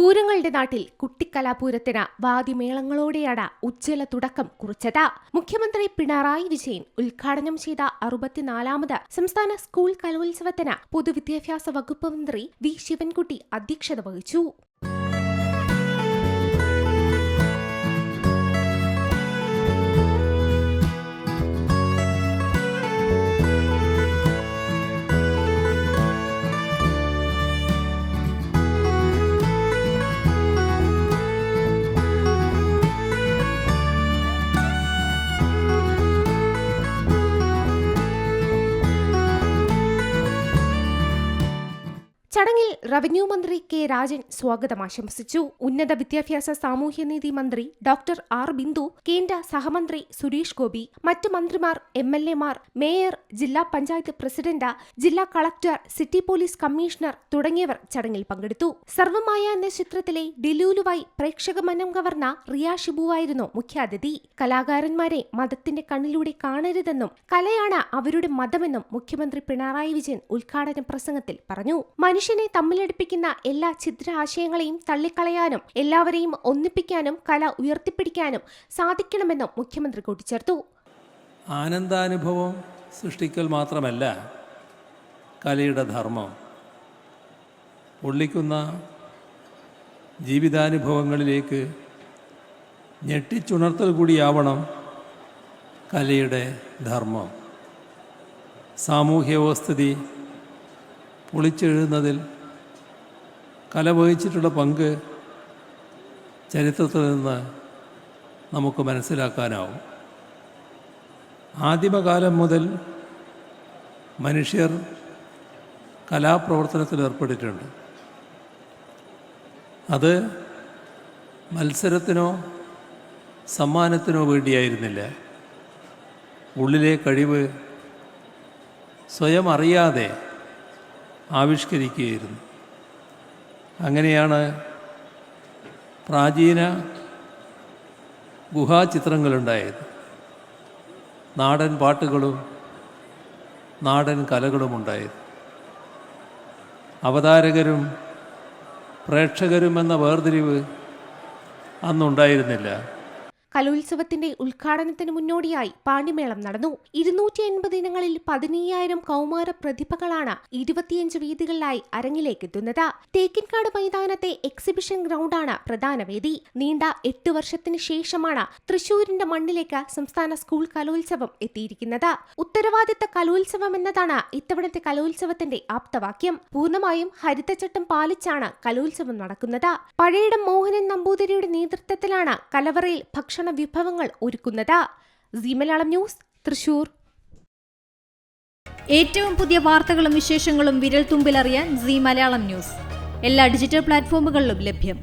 പൂരങ്ങളുടെ നാട്ടിൽ കുട്ടിക്കലാപൂരത്തിന് വാദ്യമേളങ്ങളോടെയാണ് ഉജ്ജ്വല തുടക്കം കുറിച്ചത്. മുഖ്യമന്ത്രി പിണറായി വിജയൻ ഉദ്ഘാടനം ചെയ്ത 64ാമത് സംസ്ഥാന സ്കൂൾ കലോത്സവത്തിന് പൊതുവിദ്യാഭ്യാസ വകുപ്പ് മന്ത്രി വി ശിവൻകുട്ടി അധ്യക്ഷത വഹിച്ചു. ചടങ്ങിൽ റവന്യൂ മന്ത്രി കെ രാജൻ സ്വാഗതം ആശംസിച്ചു. ഉന്നത വിദ്യാഭ്യാസ സാമൂഹ്യനീതി മന്ത്രി ഡോക്ടർ ആർ ബിന്ദു, കേന്ദ്ര സഹമന്ത്രി സുരേഷ് ഗോപി, മറ്റ് മന്ത്രിമാർ, MLA മാർ, മേയർ, ജില്ലാ പഞ്ചായത്ത് പ്രസിഡന്റ്, ജില്ലാ കളക്ടർ, സിറ്റി പോലീസ് കമ്മീഷണർ തുടങ്ങിയവർ ചടങ്ങിൽ പങ്കെടുത്തു. സർവമായ എന്ന ചിത്രത്തിലെ ഡിലൂലുവായി പ്രേക്ഷക മനം കവർന്ന റിയ ഷിബുവായിരുന്നു മുഖ്യാതിഥി. കലാകാരന്മാരെ മതത്തിന്റെ കണ്ണിലൂടെ കാണരുതെന്നും കലയാണ് അവരുടെ മതമെന്നും മുഖ്യമന്ത്രി പിണറായി വിജയൻ ഉദ്ഘാടന പ്രസംഗത്തിൽ പറഞ്ഞു. മനുഷ്യനെ തമ്മിലടിപ്പിക്കുന്ന എല്ലാ ഛിദ്ര ആശയങ്ങളെയും തള്ളിക്കളയാനും എല്ലാവരെയും ഒന്നിപ്പിക്കാനും കല ഉയർത്തിപ്പിടിക്കാനും സാധിക്കണമെന്നും മുഖ്യമന്ത്രി കൂട്ടിച്ചേർത്തു. ആനന്ദാനുഭവം സൃഷ്ടിക്കൽ മാത്രമല്ല കലയുടെ ധർമ്മം. പൊള്ളിക്കുന്ന ജീവിതാനുഭവങ്ങളിലേക്ക് ഞെട്ടിച്ചുണർത്തൽ കൂടിയാവണം കലയുടെ ധർമ്മം. സാമൂഹ്യ വ്യവസ്ഥിതി പൊളിച്ചെഴുതുന്നതിൽ കല വഹിച്ചിട്ടുള്ള പങ്ക് ചരിത്രത്തിൽ നിന്ന് നമുക്ക് മനസ്സിലാക്കാനാവും. ആദിമകാലം മുതൽ മനുഷ്യർ കലാപ്രവർത്തനത്തിൽ ഏർപ്പെട്ടിട്ടുണ്ട്. അത് മത്സരത്തിനോ സമ്മാനത്തിനോ വേണ്ടിയായിരുന്നില്ല. ഉള്ളിലെ കഴിവ് സ്വയം അറിയാതെ ആവിഷ്കരിക്കുകയായിരുന്നു. അങ്ങനെയാണ് പ്രാചീന ഗുഹാചിത്രങ്ങളുണ്ടായത്. നാടൻ പാട്ടുകളും നാടൻ കലകളുമുണ്ടായത്. അവതാരകരും പ്രേക്ഷകരും എന്ന വേർതിരിവ് അന്നുണ്ടായിരുന്നില്ല. കലോത്സവത്തിന്റെ ഉദ്ഘാടനത്തിന് മുന്നോടിയായി പാണ്ടിമേളം നടന്നു. 280 ഇനങ്ങളിൽ 15,000 കൗമാര പ്രതിഭകളാണ് 25 വേദികളിലായി അരങ്ങിലേക്ക് എത്തുന്നത്. തേക്കിൻകാട് മൈതാനത്തെ എക്സിബിഷൻ ഗ്രൗണ്ടാണ് പ്രധാന വേദി. നീണ്ട 8 വർഷത്തിന് ശേഷമാണ് തൃശൂരിന്റെ മണ്ണിലേക്ക് സംസ്ഥാന സ്കൂൾ കലോത്സവം എത്തിയിരിക്കുന്നത്. ഉത്തരവാദിത്ത കലോത്സവം എന്നതാണ് ഇത്തവണത്തെ കലോത്സവത്തിന്റെ ആപ്തവാക്യം. പൂർണ്ണമായും ഹരിതചട്ടം പാലിച്ചാണ് കലോത്സവം നടക്കുന്നത്. പഴയിടം മോഹനൻ നമ്പൂതിരിയുടെ നേതൃത്വത്തിലാണ് കലവറയിൽ ഭക്ഷണ വിഭവങ്ങൾ ഒരുക്കുന്നത്. Zee Malayalam news, Thrissur. ഏറ്റവും പുതിയ വാർത്തകളും വിശേഷങ്ങളും വിരൽ തുമ്പിലറിയാൻ സീ മലയാളം ന്യൂസ് എല്ലാ ഡിജിറ്റൽ പ്ലാറ്റ്ഫോമുകളിലും ലഭ്യം.